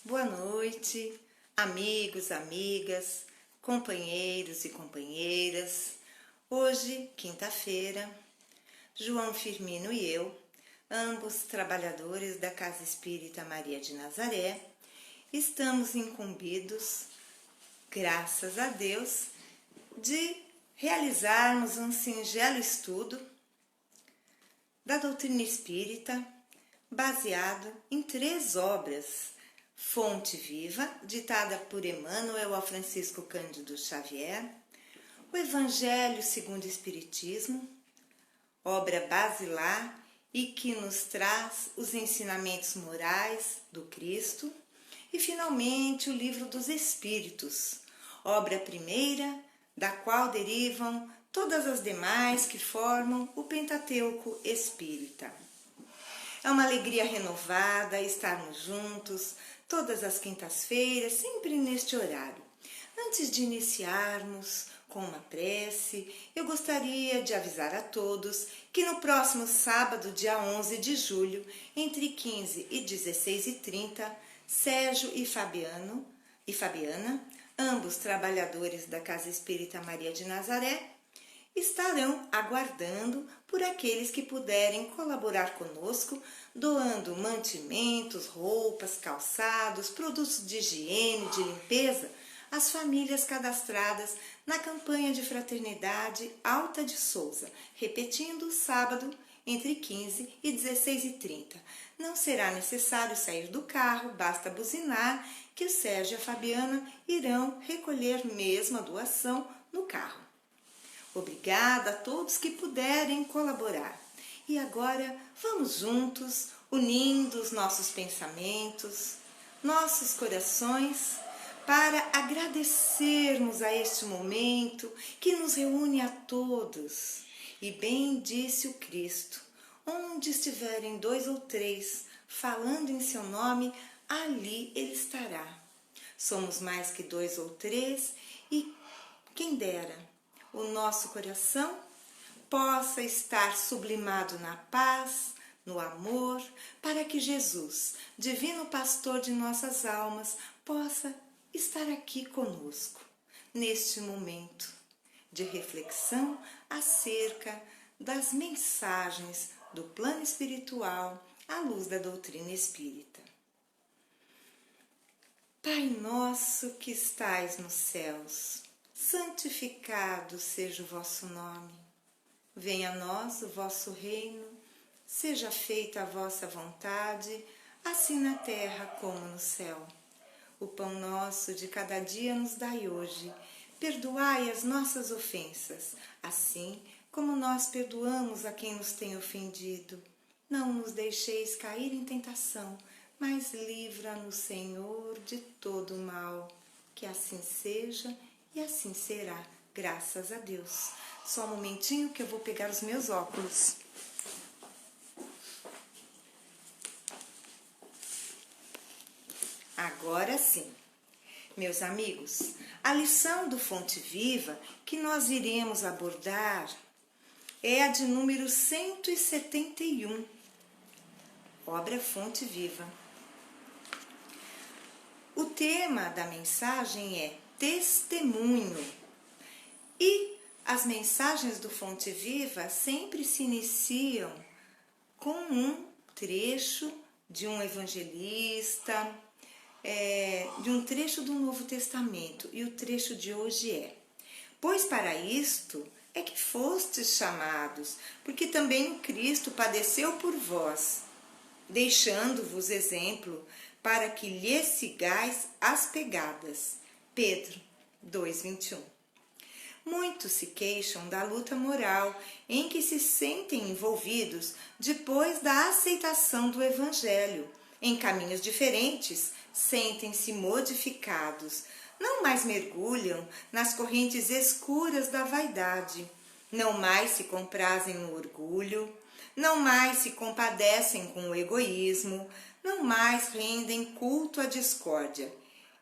Boa noite, amigos, amigas, companheiros e companheiras. Hoje, quinta-feira, João Firmino e eu, ambos trabalhadores da Casa Espírita Maria de Nazaré, estamos incumbidos, graças a Deus, de realizarmos um singelo estudo da doutrina espírita baseado em 3 obras: Fonte Viva, ditada por Emmanuel a Francisco Cândido Xavier; o Evangelho segundo o Espiritismo, obra basilar e que nos traz os ensinamentos morais do Cristo; e finalmente o Livro dos Espíritos, obra primeira, da qual derivam todas as demais que formam o Pentateuco Espírita. É uma alegria renovada estarmos juntos todas as quintas-feiras, sempre neste horário. Antes de iniciarmos com uma prece, eu gostaria de avisar a todos que no próximo sábado, dia 11 de julho, entre 15 e 16h30, Sérgio e Fabiana, ambos trabalhadores da Casa Espírita Maria de Nazaré, estarão aguardando por aqueles que puderem colaborar conosco, doando mantimentos, roupas, calçados, produtos de higiene, de limpeza, às famílias cadastradas na campanha de fraternidade Alta de Souza, repetindo, sábado, entre 15 e 16h30. Não será necessário sair do carro, basta buzinar que o Sérgio e a Fabiana irão recolher mesmo a doação no carro. Obrigada a todos que puderem colaborar. E agora vamos juntos, unindo os nossos pensamentos, nossos corações, para agradecermos a este momento que nos reúne a todos. E bem disse o Cristo: onde estiverem 2 ou 3 falando em seu nome, ali ele estará. Somos mais que 2 ou 3 e quem dera o nosso coração possa estar sublimado na paz, no amor, para que Jesus, divino pastor de nossas almas, possa estar aqui conosco, neste momento de reflexão acerca das mensagens do plano espiritual à luz da doutrina espírita. Pai nosso que estais nos céus, santificado seja o vosso nome. Venha a nós o vosso reino, seja feita a vossa vontade, assim na terra como no céu. O pão nosso de cada dia nos dai hoje. Perdoai as nossas ofensas, assim como nós perdoamos a quem nos tem ofendido. Não nos deixeis cair em tentação, mas livra-nos, Senhor, de todo o mal. Que assim seja e assim será, graças a Deus. Só um momentinho que eu vou pegar os meus óculos. Agora sim. Meus amigos, a lição do Fonte Viva que nós iremos abordar é a de número 171, obra Fonte Viva. O tema da mensagem é testemunho. E as mensagens do Fonte Viva sempre se iniciam com um trecho de um evangelista, de um trecho do Novo Testamento. E o trecho de hoje é: pois para isto é que fostes chamados, porque também o Cristo padeceu por vós, deixando-vos exemplo para que lhe sigais as pegadas. Pedro 2:21. Muitos se queixam da luta moral em que se sentem envolvidos depois da aceitação do Evangelho. Em caminhos diferentes, sentem-se modificados, não mais mergulham nas correntes escuras da vaidade, não mais se comprazem no orgulho, não mais se compadecem com o egoísmo, não mais rendem culto à discórdia.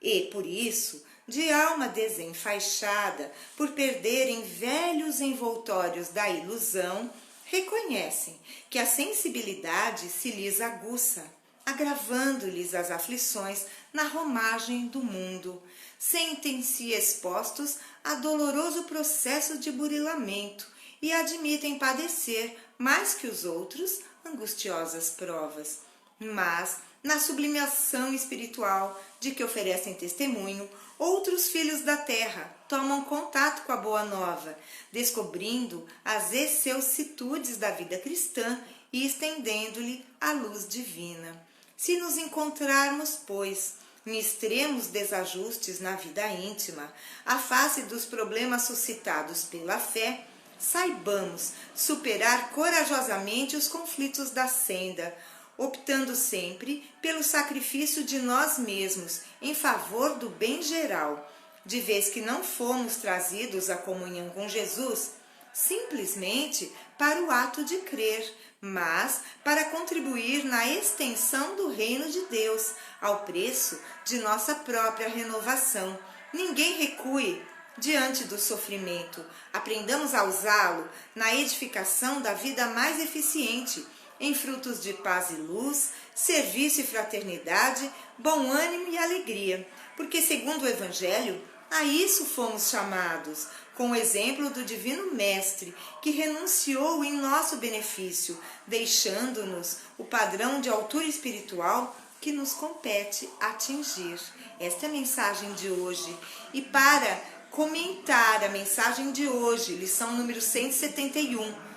E, por isso, de alma desenfaixada, por perderem velhos envoltórios da ilusão, reconhecem que a sensibilidade se lhes aguça, agravando-lhes as aflições na romagem do mundo. Sentem-se expostos a doloroso processo de burilamento e admitem padecer, mais que os outros, angustiosas provas. Mas, na sublimação espiritual de que oferecem testemunho, outros filhos da terra tomam contato com a Boa Nova, descobrindo as excelsitudes da vida cristã e estendendo-lhe a luz divina. Se nos encontrarmos, pois, em extremos desajustes na vida íntima, à face dos problemas suscitados pela fé, saibamos superar corajosamente os conflitos da senda, optando sempre pelo sacrifício de nós mesmos em favor do bem geral, de vez que não fomos trazidos à comunhão com Jesus simplesmente para o ato de crer, mas para contribuir na extensão do reino de Deus, ao preço de nossa própria renovação. Ninguém recue diante do sofrimento. Aprendamos a usá-lo na edificação da vida mais eficiente, em frutos de paz e luz, serviço e fraternidade, bom ânimo e alegria, porque, segundo o Evangelho, a isso fomos chamados, com o exemplo do Divino Mestre, que renunciou em nosso benefício, deixando-nos o padrão de altura espiritual que nos compete atingir. Esta é a mensagem de hoje. E para comentar a mensagem de hoje, lição número 171,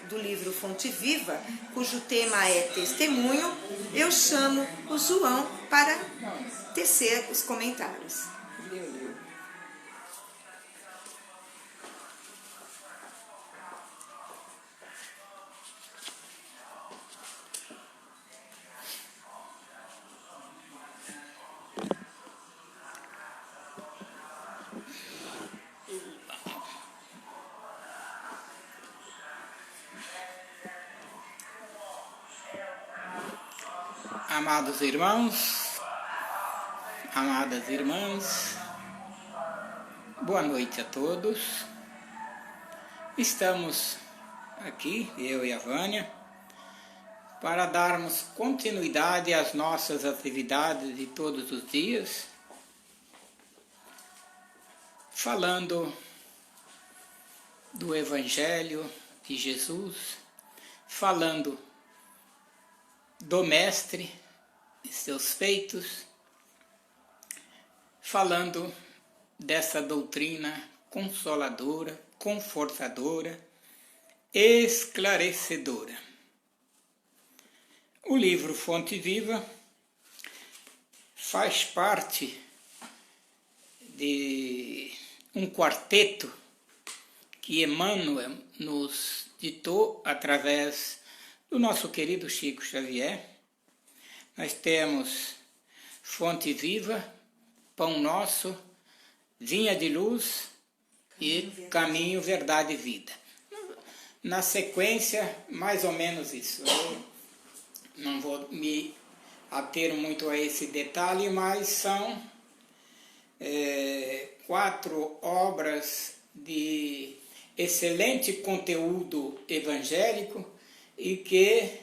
do livro Fonte Viva, cujo tema é Testemunho, eu chamo o João para tecer os comentários. Amados irmãos, amadas irmãs, boa noite a todos. Estamos aqui, eu e a Vânia, para darmos continuidade às nossas atividades de todos os dias, falando do Evangelho de Jesus, falando do Mestre e seus feitos, falando dessa doutrina consoladora, confortadora, esclarecedora. O livro Fonte Viva faz parte de um quarteto que Emmanuel nos ditou através do nosso querido Chico Xavier. Nós temos Fonte Viva, Pão Nosso, Vinha de Luz e Caminho, Verdade e Vida. Na sequência, mais ou menos isso. Eu não vou me ater muito a esse detalhe, mas são 4 obras de excelente conteúdo evangélico e que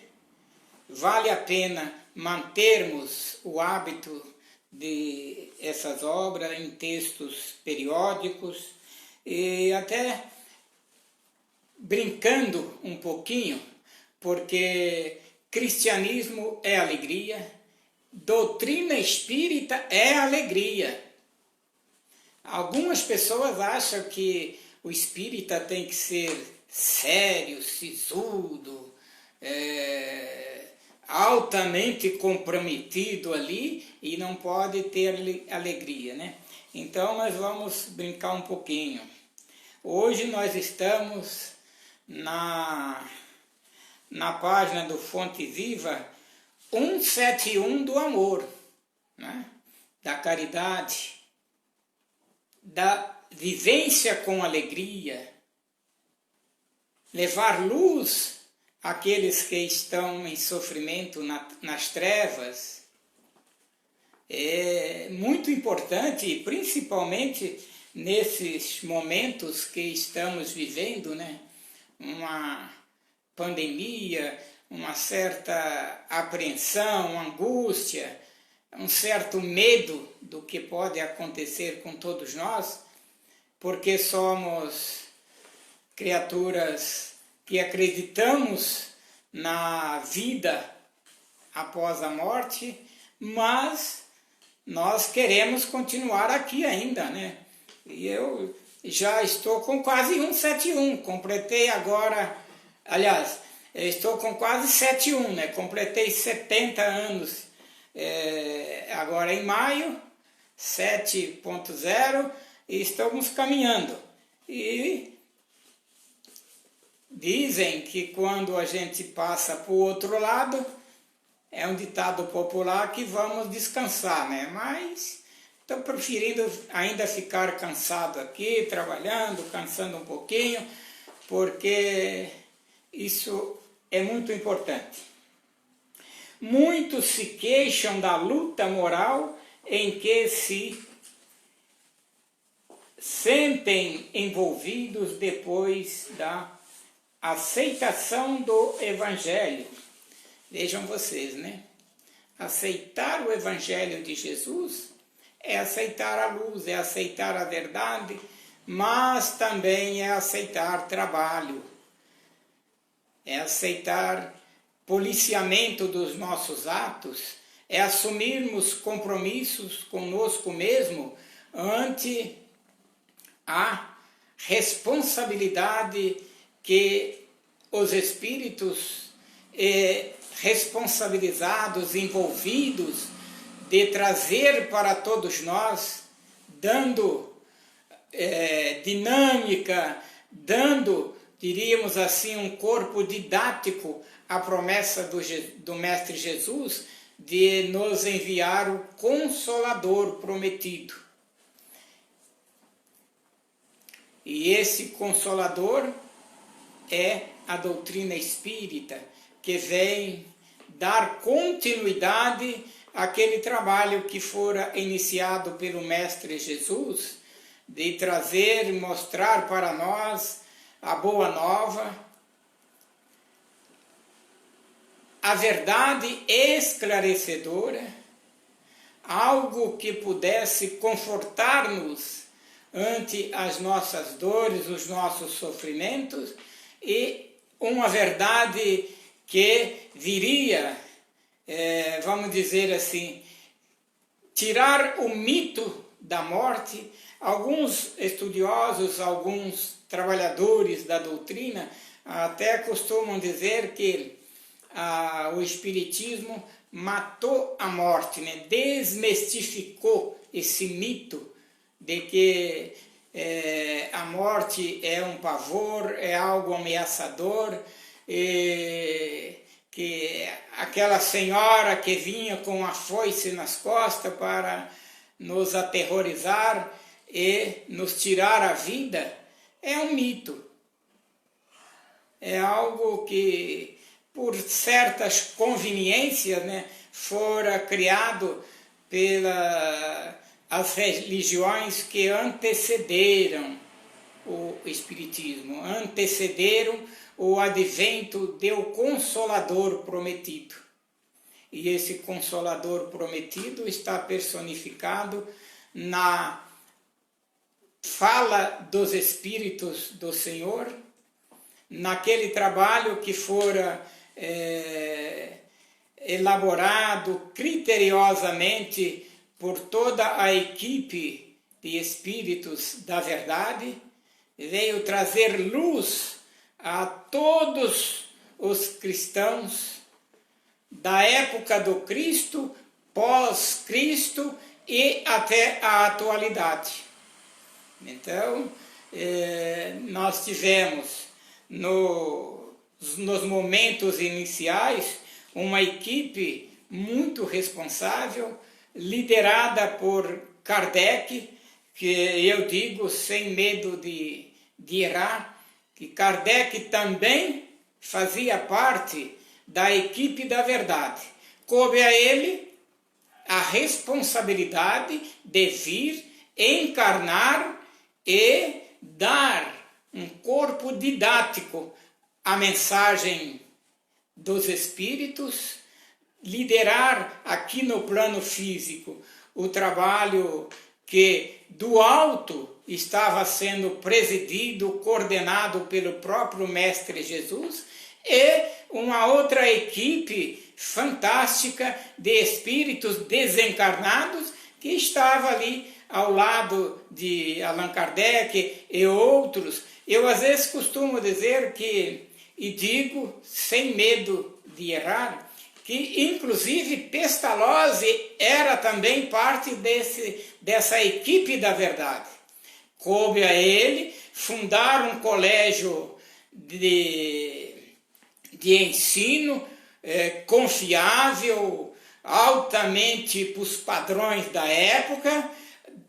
vale a pena mantermos o hábito de essas obras em textos periódicos e até brincando um pouquinho, porque cristianismo é alegria, doutrina espírita é alegria. Algumas pessoas acham que o espírita tem que ser sério, sisudo, altamente comprometido ali e não pode ter alegria, né? Então nós vamos brincar um pouquinho. Hoje nós estamos na página do Fonte Viva 171 do amor, né? Da caridade, da vivência com alegria, levar luz àqueles que estão em sofrimento nas trevas. É muito importante, principalmente nesses momentos que estamos vivendo, né? Uma pandemia, uma certa apreensão, angústia. um certo medo do que pode acontecer com todos nós, porque somos criaturas que acreditamos na vida após a morte, mas nós queremos continuar aqui ainda, né? E eu já estou com quase 171, completei agora, aliás, estou com quase 71, né? Completei 70 anos agora em maio, 7.0, e estamos caminhando. E dizem que quando a gente passa para o outro lado, é um ditado popular que vamos descansar, né? Mas estou preferindo ainda ficar cansado aqui, trabalhando, cansando um pouquinho, porque isso é muito importante. Muitos se queixam da luta moral em que se sentem envolvidos depois da aceitação do Evangelho. Vejam vocês, né? Aceitar o Evangelho de Jesus é aceitar a luz, é aceitar a verdade, mas também é aceitar trabalho, é aceitar policiamento dos nossos atos, é assumirmos compromissos conosco mesmo ante a responsabilidade que os espíritos responsabilizados, envolvidos, de trazer para todos nós, dando dinâmica, dando, diríamos assim, um corpo didático à promessa do Mestre Jesus de nos enviar o Consolador prometido. E esse Consolador é a doutrina espírita, que vem dar continuidade àquele trabalho que fora iniciado pelo Mestre Jesus, de trazer e mostrar para nós a boa nova, a verdade esclarecedora, algo que pudesse confortar-nos ante as nossas dores, os nossos sofrimentos, e uma verdade que viria, vamos dizer assim, tirar o mito da morte. Alguns estudiosos, alguns trabalhadores da doutrina até costumam dizer que o Espiritismo matou a morte, né? Desmistificou esse mito de que a morte é um pavor, é algo ameaçador, que aquela senhora que vinha com a foice nas costas para nos aterrorizar e nos tirar a vida, é um mito. É algo que, por certas conveniências, né, fora criado pelas religiões que antecederam o Espiritismo, antecederam o advento do Consolador prometido. E esse Consolador prometido está personificado na fala dos Espíritos do Senhor, naquele trabalho que fora elaborado criteriosamente por toda a equipe de Espíritos da Verdade, veio trazer luz a todos os cristãos da época do Cristo, pós-Cristo e até a atualidade. Então, nós tivemos nos momentos iniciais uma equipe muito responsável, liderada por Kardec, que eu digo sem medo de errar, que Kardec também fazia parte da equipe da verdade. Coube a ele a responsabilidade de vir, encarnar e dar um corpo didático à mensagem dos Espíritos, liderar aqui no plano físico o trabalho que do alto estava sendo presidido, coordenado pelo próprio Mestre Jesus, e uma outra equipe fantástica de espíritos desencarnados que estava ali ao lado de Allan Kardec e outros. Eu às vezes costumo dizer que, e digo sem medo de errar, que inclusive Pestalozzi era também parte dessa equipe da verdade. Coube a ele fundar um colégio de ensino confiável, altamente para os padrões da época,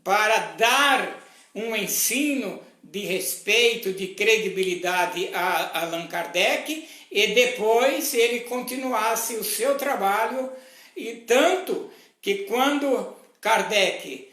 para dar um ensino de respeito, de credibilidade a Allan Kardec, e depois ele continuasse o seu trabalho, e tanto que quando Kardec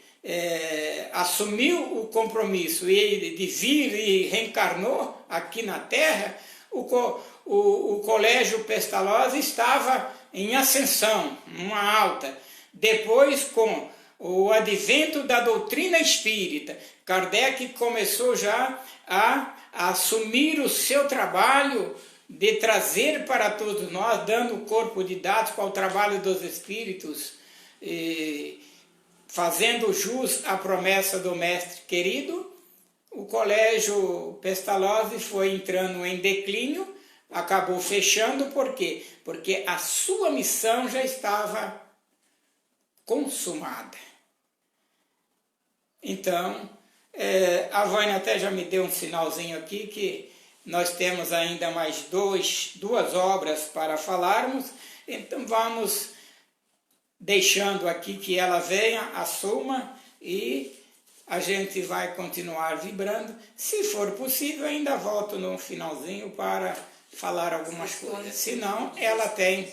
assumiu o compromisso de vir e reencarnou aqui na Terra, o Colégio Pestalozzi estava em ascensão, uma alta. Depois, com o advento da doutrina espírita, Kardec começou já a assumir o seu trabalho de trazer para todos nós, dando corpo didático ao trabalho dos espíritos, fazendo jus à promessa do mestre querido. O Colégio Pestalozzi foi entrando em declínio, acabou fechando. Por quê? Porque a sua missão já estava consumada. Então, a Vânia até já me deu um sinalzinho aqui que nós temos ainda mais duas obras para falarmos, então vamos deixando aqui que ela venha, assuma, e a gente vai continuar vibrando. Se for possível, ainda volto no finalzinho para falar algumas coisas. Senão, ela tem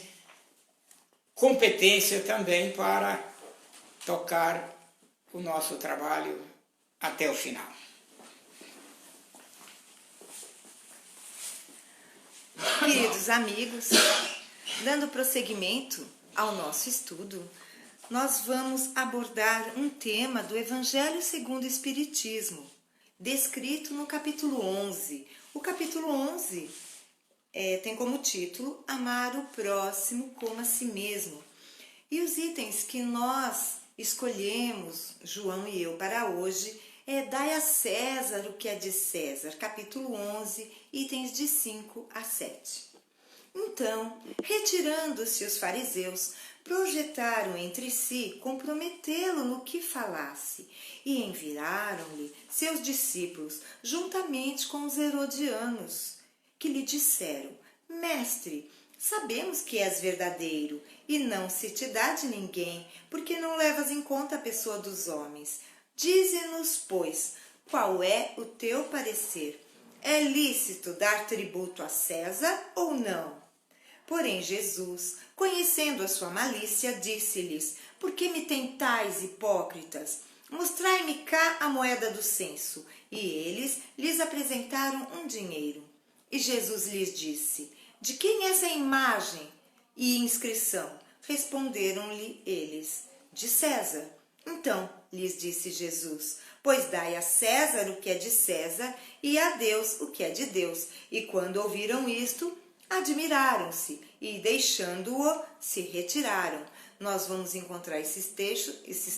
competência também para tocar o nosso trabalho até o final. Queridos amigos, dando prosseguimento ao nosso estudo, nós vamos abordar um tema do Evangelho segundo o Espiritismo, descrito no capítulo 11. O capítulo 11 tem como título Amar o Próximo como a Si Mesmo. E os itens que nós escolhemos, João e eu, para hoje, Dai a César o que é de César, capítulo 11, itens de 5 a 7. Então, retirando-se os fariseus, projetaram entre si comprometê-lo no que falasse, e enviaram-lhe seus discípulos, juntamente com os herodianos, que lhe disseram: Mestre, sabemos que és verdadeiro, e não se te dá de ninguém, porque não levas em conta a pessoa dos homens. Dize-nos, pois, qual é o teu parecer? É lícito dar tributo a César ou não? Porém Jesus, conhecendo a sua malícia, disse-lhes: Por que me tentais, hipócritas? Mostrai-me cá a moeda do censo. E eles lhes apresentaram um dinheiro. E Jesus lhes disse: De quem é essa imagem e inscrição? Responderam-lhe eles: De César. Então lhes disse Jesus: Pois dai a César o que é de César e a Deus o que é de Deus. E quando ouviram isto, admiraram-se e, deixando-o, se retiraram. Nós vamos encontrar esses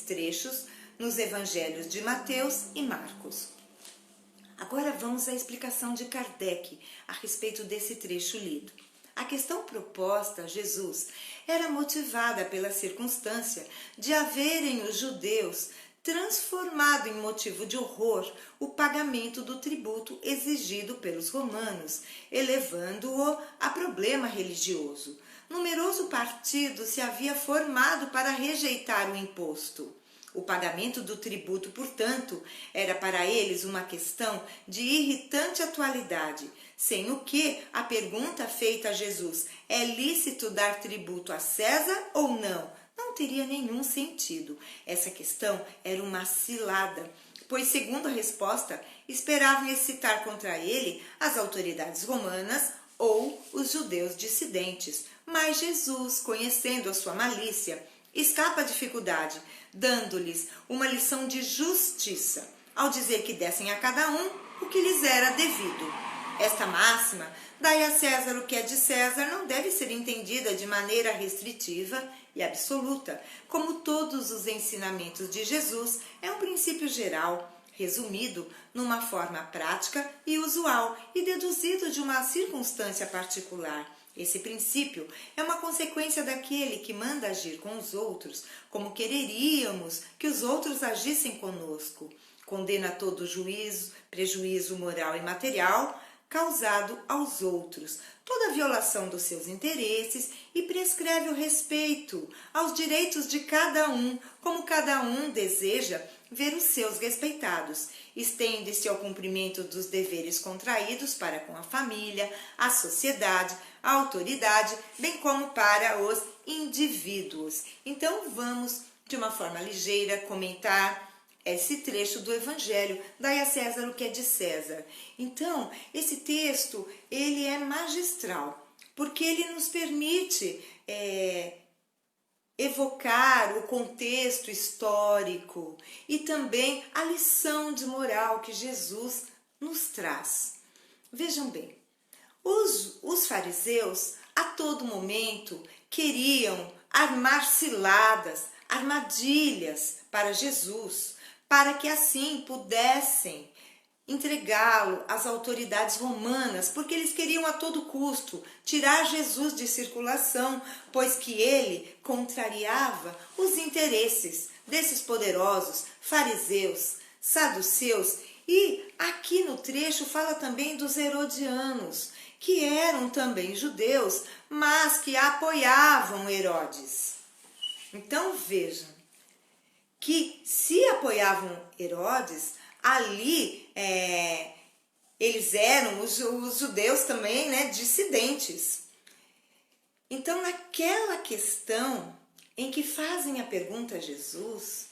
trechos nos evangelhos de Mateus e Marcos. Agora vamos à explicação de Kardec a respeito desse trecho lido. A questão proposta a Jesus era motivada pela circunstância de haverem os judeus transformado em motivo de horror o pagamento do tributo exigido pelos romanos, elevando-o a problema religioso. Numeroso partido se havia formado para rejeitar o imposto. O pagamento do tributo, portanto, era para eles uma questão de irritante atualidade, sem o que a pergunta feita a Jesus, é lícito dar tributo a César ou não, não teria nenhum sentido. Essa questão era uma cilada, pois, segundo a resposta, esperavam excitar contra ele as autoridades romanas ou os judeus dissidentes. Mas Jesus, conhecendo a sua malícia, escapa à dificuldade, dando-lhes uma lição de justiça, ao dizer que dessem a cada um o que lhes era devido. Esta máxima, dai a César o que é de César, não deve ser entendida de maneira restritiva e absoluta. Como todos os ensinamentos de Jesus, é um princípio geral, resumido numa forma prática e usual e deduzido de uma circunstância particular. Esse princípio é uma consequência daquele que manda agir com os outros como quereríamos que os outros agissem conosco. Condena todo juízo, prejuízo moral e material causado aos outros, toda violação dos seus interesses e prescreve o respeito aos direitos de cada um, como cada um deseja ver os seus respeitados. Estende-se ao cumprimento dos deveres contraídos para com a família, a sociedade, a autoridade, bem como para os indivíduos. Então vamos, de uma forma ligeira, comentar esse trecho do Evangelho, dai a César o que é de César. Então, esse texto, ele é magistral, porque ele nos permite evocar o contexto histórico e também a lição de moral que Jesus nos traz. Vejam bem, os fariseus, a todo momento, queriam armar ciladas, armadilhas para Jesus, para que assim pudessem entregá-lo às autoridades romanas, porque eles queriam a todo custo tirar Jesus de circulação, pois que ele contrariava os interesses desses poderosos fariseus, saduceus, e aqui no trecho fala também dos herodianos, que eram também judeus, mas que apoiavam Herodes. Então vejam que se apoiavam Herodes, ali eles eram os judeus também, né, dissidentes. Então, naquela questão em que fazem a pergunta a Jesus,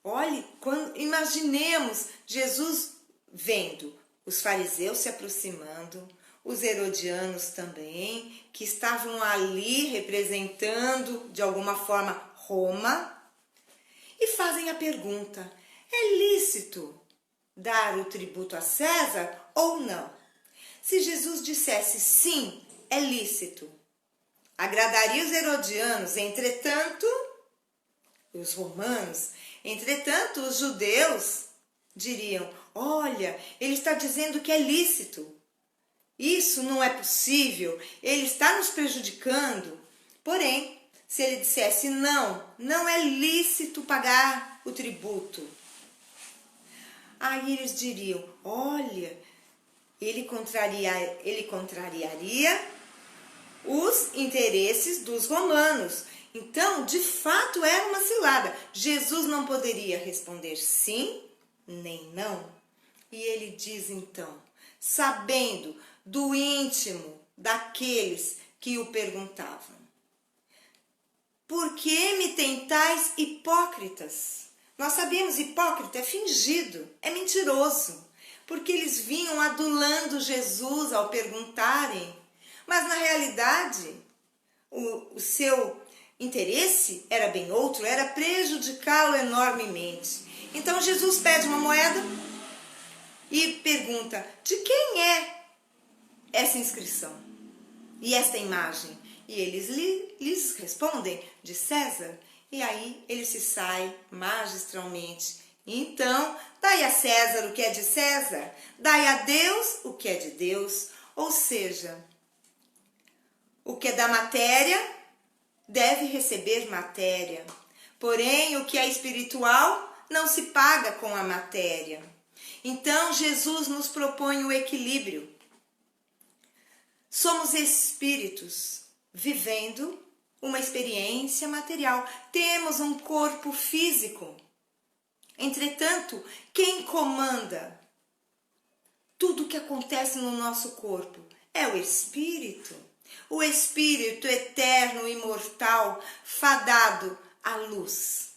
olhe, imaginemos Jesus vendo os fariseus se aproximando, os herodianos também, que estavam ali representando de alguma forma Roma, e fazem a pergunta: é lícito dar o tributo a César ou não? Se Jesus dissesse sim, é lícito, agradaria os herodianos, entretanto, os romanos, entretanto, os judeus diriam: olha, ele está dizendo que é lícito, isso não é possível, ele está nos prejudicando. Porém, se ele dissesse não é lícito pagar o tributo, aí eles diriam: olha, ele contrariaria os interesses dos romanos. Então, de fato, era uma cilada. Jesus não poderia responder sim nem não. E ele diz então, sabendo do íntimo daqueles que o perguntavam: por que me tentais, hipócritas? Nós sabemos, hipócrita é fingido, é mentiroso, porque eles vinham adulando Jesus ao perguntarem, mas na realidade o seu interesse era bem outro, era prejudicá-lo enormemente. Então Jesus pede uma moeda e pergunta: de quem é essa inscrição e esta imagem? E eles lhes respondem: de César. E aí ele se sai magistralmente. Então, dai a César o que é de César, dai a Deus o que é de Deus. Ou seja, o que é da matéria deve receber matéria. Porém, o que é espiritual não se paga com a matéria. Então, Jesus nos propõe o equilíbrio. Somos espíritos vivendo uma experiência material. Temos um corpo físico. Entretanto, quem comanda tudo o que acontece no nosso corpo é o espírito. O espírito eterno, imortal, fadado à luz.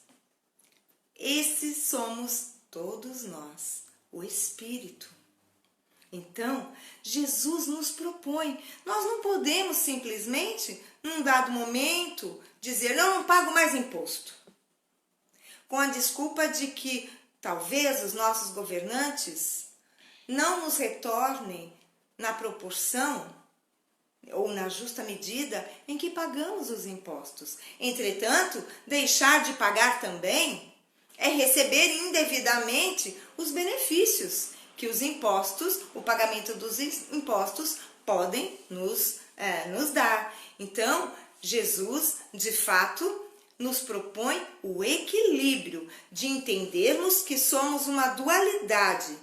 Esses somos todos nós, o espírito. Então, Jesus nos propõe. Nós não podemos simplesmente, num dado momento, dizer, não pago mais imposto. Com a desculpa de que talvez os nossos governantes não nos retornem na proporção ou na justa medida em que pagamos os impostos. Entretanto, deixar de pagar também é receber indevidamente os benefícios que os impostos, o pagamento dos impostos podem nos dar. Então, Jesus, de fato, nos propõe o equilíbrio de entendermos que somos uma dualidade,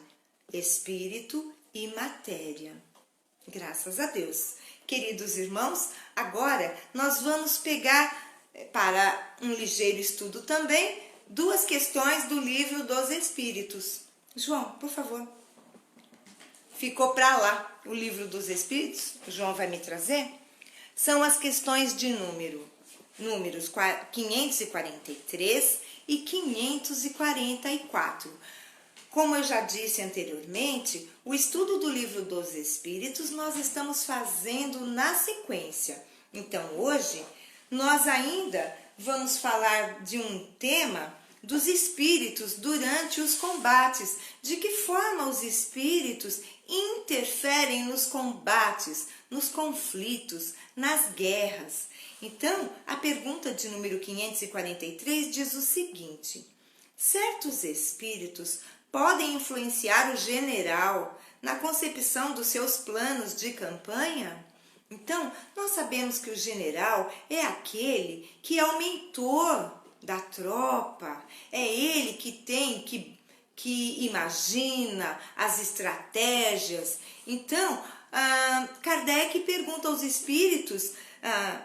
espírito e matéria. Graças a Deus. Queridos irmãos, agora nós vamos pegar, para um ligeiro estudo também, 2 questões do livro dos Espíritos. João, por favor. Ficou para lá o livro dos Espíritos, o João vai me trazer. São as questões de números 543 e 544. Como eu já disse anteriormente, o estudo do livro dos Espíritos nós estamos fazendo na sequência. Então, hoje, nós ainda vamos falar de um tema dos espíritos durante os combates. De que forma os espíritos interferem nos combates, nos conflitos, nas guerras. Então, a pergunta de número 543 diz o seguinte: certos espíritos podem influenciar o general na concepção dos seus planos de campanha? Então, nós sabemos que o general é aquele que é o mentor da tropa, é ele que tem, que imagina as estratégias. Então, Kardec pergunta aos espíritos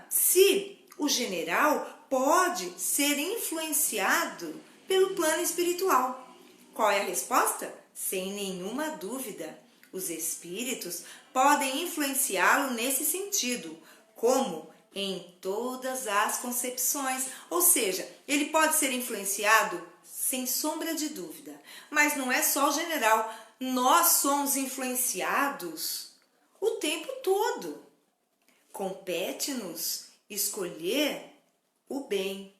se o general pode ser influenciado pelo plano espiritual. Qual é a resposta? Sem nenhuma dúvida, os espíritos podem influenciá-lo nesse sentido, como em todas as concepções. Ou seja, ele pode ser influenciado sem sombra de dúvida. Mas não é só o general, nós somos influenciados o tempo todo. Compete-nos escolher o bem,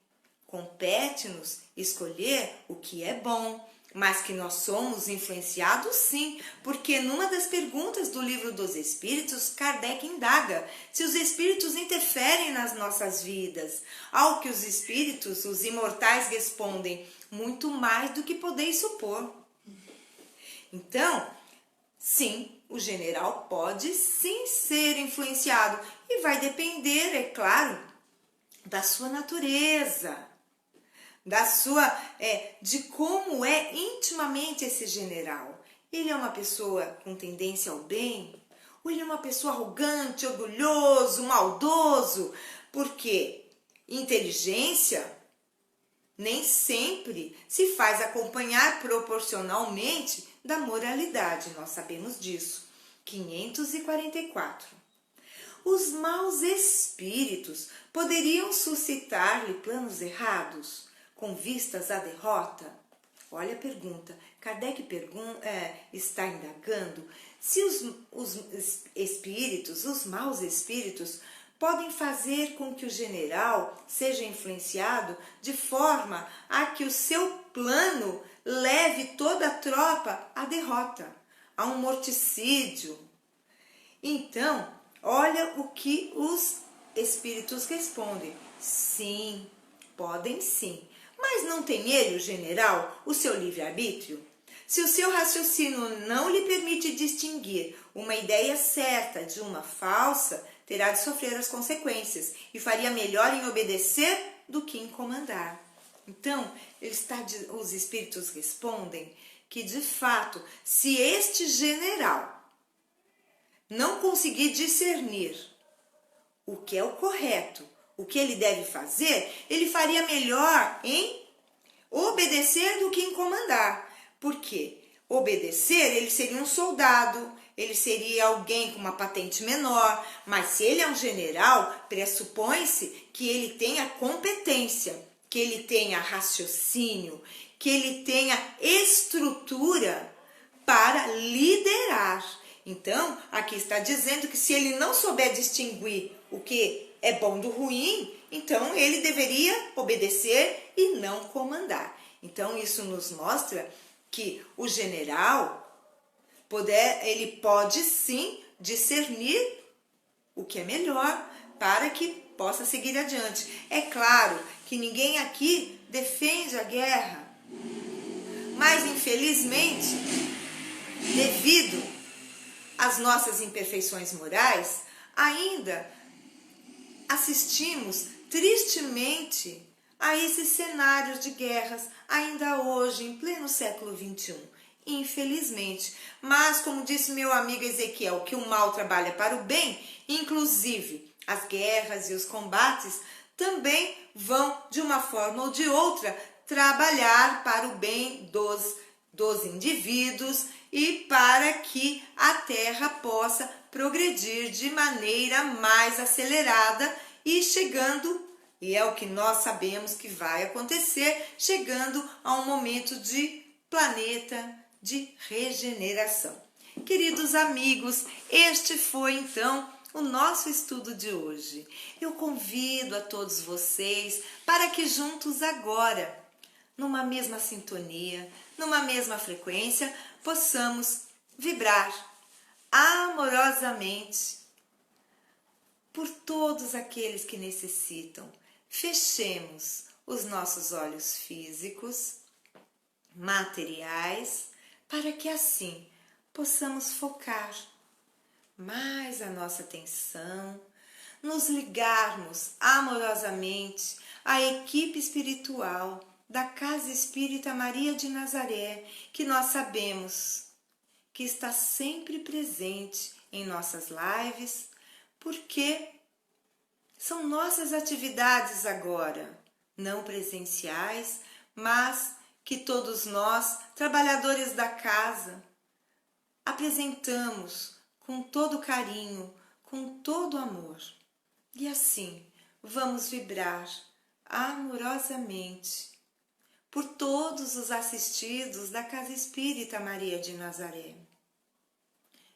compete-nos escolher o que é bom, mas que nós somos influenciados sim, porque numa das perguntas do livro dos Espíritos, Kardec indaga se os espíritos interferem nas nossas vidas, ao que os espíritos, os imortais, respondem, muito mais do que podeis supor. Então, sim, o general pode sim ser influenciado e vai depender, é claro, da sua natureza, de como é intimamente esse general. Ele é uma pessoa com tendência ao bem? Ou ele é uma pessoa arrogante, orgulhoso, maldoso? Porque inteligência nem sempre se faz acompanhar proporcionalmente da moralidade, nós sabemos disso. 544. Os maus espíritos poderiam suscitar-lhe planos errados, com vistas à derrota? Olha a pergunta. Kardec está indagando se os espíritos, os maus espíritos, podem fazer com que o general seja influenciado de forma a que o seu plano leve toda a tropa à derrota, a um morticídio. Então, olha o que os espíritos respondem. Sim, podem sim. Mas não tem ele, o general, o seu livre-arbítrio? Se o seu raciocínio não lhe permite distinguir uma ideia certa de uma falsa, terá de sofrer as consequências e faria melhor em obedecer do que em comandar. Então, os espíritos respondem que, de fato, se este general não conseguir discernir o que é o correto, o que ele deve fazer, ele faria melhor em obedecer do que em comandar. Por quê? Obedecer, ele seria um soldado, ele seria alguém com uma patente menor, mas se ele é um general, pressupõe-se que ele tenha competência, que ele tenha raciocínio, que ele tenha estrutura para liderar. Então, aqui está dizendo que se ele não souber distinguir o que é bom do ruim, então ele deveria obedecer e não comandar. Então, isso nos mostra que o general, ele pode sim discernir o que é melhor para que possa seguir adiante. É claro que ninguém aqui defende a guerra, mas infelizmente, devido às nossas imperfeições morais, ainda assistimos tristemente a esses cenários de guerras, ainda hoje, em pleno século XXI. Infelizmente. Mas, como disse meu amigo Ezequiel, que o mal trabalha para o bem, inclusive as guerras e os combates também vão, de uma forma ou de outra, trabalhar para o bem dos indivíduos e para que a Terra possa progredir de maneira mais acelerada e chegando, e é o que nós sabemos que vai acontecer, chegando a um momento de planeta de regeneração. Queridos amigos, este foi então o nosso estudo de hoje. Eu convido a todos vocês para que juntos agora, numa mesma sintonia, numa mesma frequência, possamos vibrar amorosamente por todos aqueles que necessitam. Fechemos os nossos olhos físicos, materiais, para que assim possamos focar mais a nossa atenção, nos ligarmos amorosamente à equipe espiritual da Casa Espírita Maria de Nazaré, que nós sabemos que está sempre presente em nossas lives, porque são nossas atividades agora, não presenciais, mas que todos nós, trabalhadores da casa, apresentamos com todo carinho, com todo amor. E assim, vamos vibrar amorosamente por todos os assistidos da Casa Espírita Maria de Nazaré.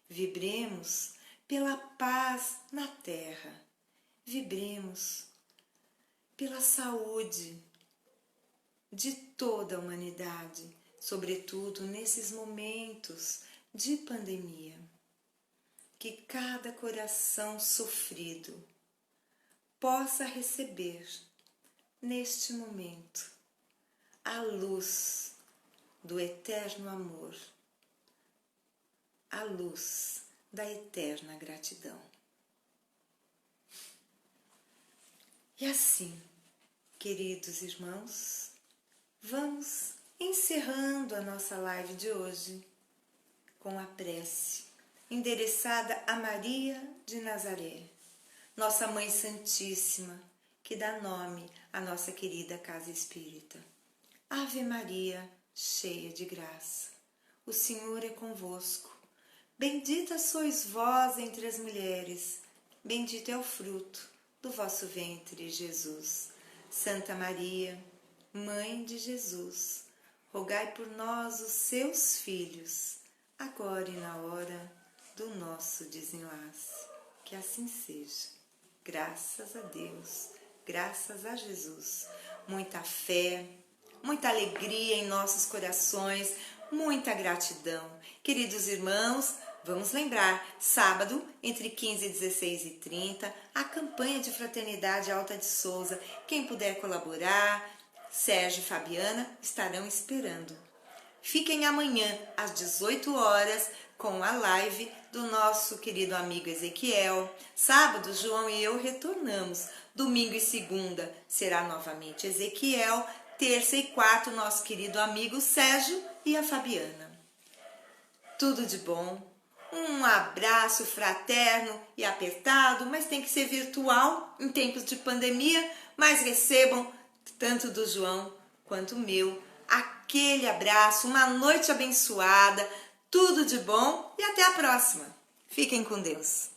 Vibremos pela paz na terra, vibremos pela saúde de toda a humanidade, sobretudo nesses momentos de pandemia. Que cada coração sofrido possa receber, neste momento, a luz do eterno amor, a luz da eterna gratidão. E assim, queridos irmãos, vamos encerrando a nossa live de hoje com a prece endereçada a Maria de Nazaré, nossa Mãe Santíssima, que dá nome à nossa querida Casa Espírita. Ave Maria, cheia de graça, o Senhor é convosco. Bendita sois vós entre as mulheres, bendito é o fruto do vosso ventre, Jesus. Santa Maria, Mãe de Jesus, rogai por nós, os seus filhos, agora e na hora do nosso desenlace. Que assim seja. Graças a Deus, graças a Jesus. Muita fé, muita alegria em nossos corações, muita gratidão. Queridos irmãos, vamos lembrar, sábado, entre 15 e 16h30, a campanha de Fraternidade Alta de Souza. Quem puder colaborar, Sérgio e Fabiana estarão esperando. Fiquem amanhã, às 18 horas, com a live do nosso querido amigo Ezequiel. Sábado, João e eu retornamos. Domingo e segunda será novamente Ezequiel. Terça e quarta, o nosso querido amigo Sérgio e a Fabiana. Tudo de bom. Um abraço fraterno e apertado, mas tem que ser virtual em tempos de pandemia, mas recebam tanto do João quanto o meu aquele abraço, uma noite abençoada, tudo de bom e até a próxima. Fiquem com Deus.